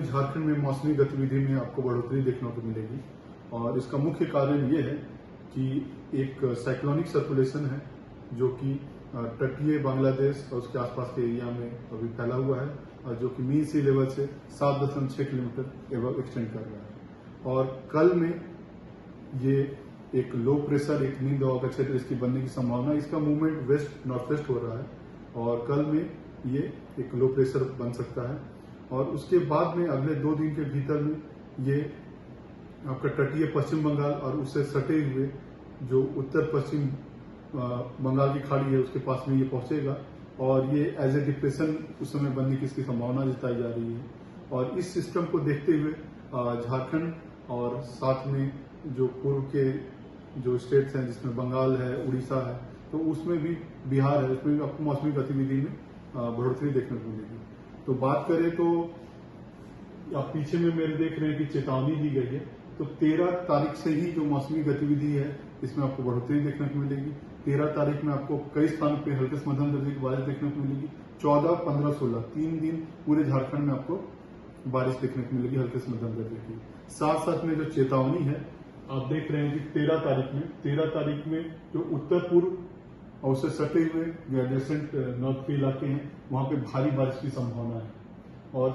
झारखंड में मौसमी गतिविधि में आपको बढ़ोतरी देखने को मिलेगी और इसका मुख्य कारण ये है कि एक साइक्लोनिक सर्कुलेशन है जो कि तटीय बांग्लादेश और उसके आसपास के एरिया में अभी फैला हुआ है और जो कि मीन सी लेवल से 7.6 किलोमीटर एवं एक्सटेंड कर रहा है। और कल में ये एक लो प्रेशर एक नींद दबाव का क्षेत्र इसकी बनने की संभावना, इसका मूवमेंट वेस्ट नॉर्थ वेस्ट हो रहा है और कल में ये एक लो प्रेशर बन सकता है। और उसके बाद में अगले 2 दिन के भीतर में ये आपका तटीय पश्चिम बंगाल और उससे सटे हुए जो उत्तर पश्चिम बंगाल की खाड़ी है उसके पास में ये पहुंचेगा और ये एज ए डिप्रेशन उस समय बनने की इसकी संभावना जताई जा रही है। और इस सिस्टम को देखते हुए झारखंड और साथ में जो पूर्व के जो स्टेट्स हैं जिसमें बंगाल है, उड़ीसा है, तो उसमें भी बिहार है, उसमें भी आपको मौसमी गतिविधि में बढ़ोतरी देखने को मिलेगी। तो बात करें तो आप पीछे में मेरे देख रहे हैं कि चेतावनी दी गई है, तो 13 तारीख से ही जो मौसमी गतिविधि है इसमें आपको बढ़ोतरी देखने को मिलेगी। 13 तारीख में आपको कई स्थानों पे हल्के से मध्यम दर्जे की बारिश देखने को मिलेगी। 14, 15, 16 3 दिन पूरे झारखंड में आपको बारिश देखने को मिलेगी हल्के से मध्यम दर्जे की। साथ साथ में जो चेतावनी है आप देख रहे हैं कि 13 तारीख में जो उत्तर पूर्व और उससे सटे हुए जो एडजेसेंट नॉर्थ के इलाके हैं वहां पे भारी बारिश की संभावना है। और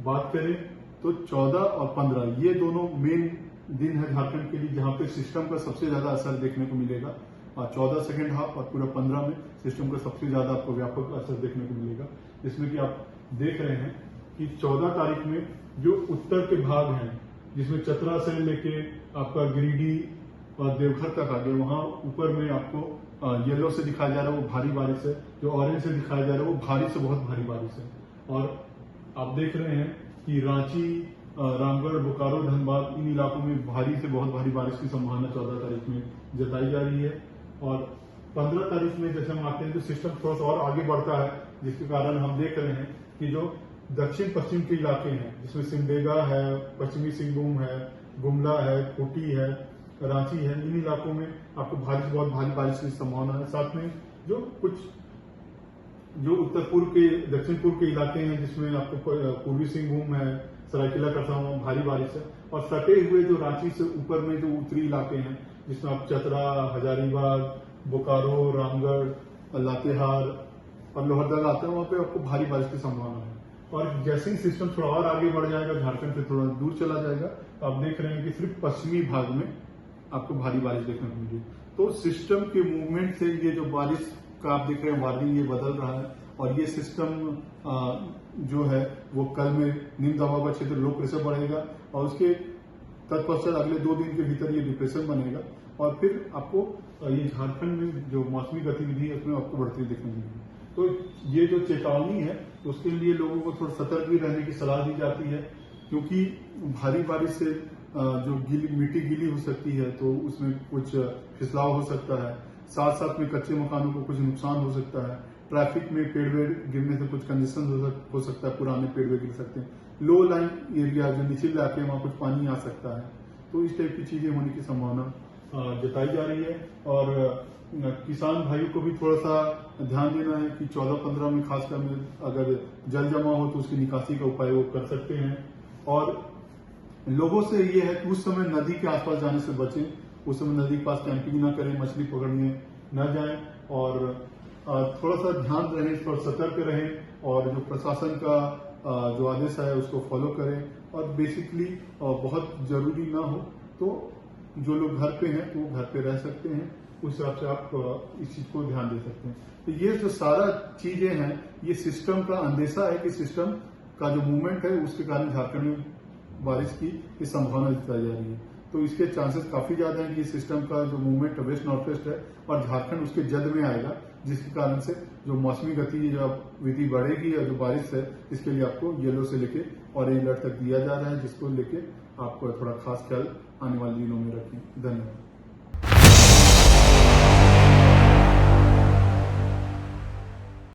बात करें तो 14 और 15 ये दोनों मेन दिन है झारखंड के लिए जहां पे सिस्टम का सबसे ज्यादा असर देखने को मिलेगा। और 14 सेकेंड हाफ और पूरा 15 में सिस्टम का सबसे ज्यादा आपको व्यापक असर देखने को मिलेगा, जिसमें कि आप देख रहे हैं कि 14 तारीख में जो उत्तर के भाग हैं जिसमें चतरा से लेके आपका गिरिडीह और देवघर तक आ गए, वहां ऊपर में आपको येलो से दिखाया जा रहा है वो भारी बारिश है, जो ऑरेंज से दिखाया जा रहा है वो भारी से बहुत भारी बारिश है। और आप देख रहे हैं कि रांची, रामगढ़, बोकारो, धनबाद इन इलाकों में भारी से बहुत भारी बारिश की संभावना 14 तारीख में जताई जा रही है। और 15 तारीख में जैसे हम आते हैं तो सिस्टम थोड़ा सा और आगे बढ़ता है, जिसके कारण हम देख रहे हैं कि जो दक्षिण पश्चिम के इलाके हैं जिसमें सिमडेगा है, पश्चिमी सिंहभूम है, गुमला है, खूंटी है, रांची है, इन इलाकों में आपको भारी से बहुत भारी बारिश की संभावना है। साथ में जो कुछ जो उत्तर पूर्व के दक्षिण पूर्व के इलाके हैं जिसमें आपको पूर्वी सिंहभूम है, सरायकेला खरसावां भारी बारिश है। और सटे हुए जो रांची से ऊपर में जो उत्तरी इलाके हैं जिसमें आप चतरा, हजारीबाग, बोकारो, रामगढ़, लातेहार और लोहरदगा आते हैं वहां पे आपको भारी बारिश की संभावना है। और जैसे ही सिस्टम थोड़ा और आगे बढ़ जाएगा, झारखंड से थोड़ा दूर चला जाएगा, तो आप देख रहे हैं कि सिर्फ पश्चिमी भाग में आपको भारी बारिश देखने को मिलेगी। तो सिस्टम के मूवमेंट से ये जो बारिश का आप देख रहे हैं वार्निंग ये बदल रहा है और ये सिस्टम जो है वो कल में निम्न दबाव का क्षेत्र लो प्रेशर बढ़ेगा और उसके तत्पश्चात अगले 2 दिन के भीतर ये डिप्रेशन बनेगा और फिर आपको ये झारखंड में जो मौसमी गतिविधि है उसमें आपको बढ़ती देखने मिलेगी। तो ये जो चेतावनी है उसके लिए लोगों को थोड़ा सतर्क भी रहने की सलाह दी जाती है, क्योंकि भारी बारिश से जो मिट्टी गीली हो सकती है तो उसमें कुछ फिसलाव हो सकता है। साथ साथ में कच्चे मकानों को कुछ नुकसान हो सकता है। ट्रैफिक में पेड़ वेड़ गिरने से कुछ कंजेशन हो सकता है, पुराने पेड़ वेड़ गिर सकते हैं। लो लाइन एरिया जो नीचे इलाके हैं वहां कुछ पानी आ सकता है। तो इस टाइप की चीजें होने की संभावना जताई जा रही है। और किसान भाइयों को भी थोड़ा सा ध्यान देना है कि 14-15 में खासकर में अगर जल जमा हो तो उसकी निकासी का उपाय वो कर सकते हैं। और लोगों से ये है कि उस समय नदी के आसपास जाने से बचें, उस समय नदी के पास कैंपिंग न करें, मछली पकड़ने न जाएं और थोड़ा सा ध्यान रहें, थोड़ा सतर्क रहें और जो प्रशासन का जो आदेश है उसको फॉलो करें। और बेसिकली बहुत जरूरी ना हो तो जो लोग घर पे हैं तो वो घर पे रह सकते हैं, उस हिसाब से आप इस चीज को ध्यान दे सकते हैं। तो ये जो सारा चीजें हैं ये सिस्टम का अंदेशा है कि सिस्टम का जो मूवमेंट है उसके कारण झारखंड में बारिश की संभावना जताई जा रही है। तो इसके चांसेस काफी ज्यादा है कि सिस्टम का जो मूवमेंट वेस्ट नॉर्थ वेस्ट है और झारखंड उसके जद में आएगा, जिसके कारण से जो मौसमी गतिविधि बढ़ेगी और जो बारिश है इसके लिए आपको येलो से लेके ऑरेंज अलर्ट तक दिया जा रहा है, जिसको लेके आपको थोड़ा खास ख्याल आने वाले दिनों में रखें। धन्यवाद।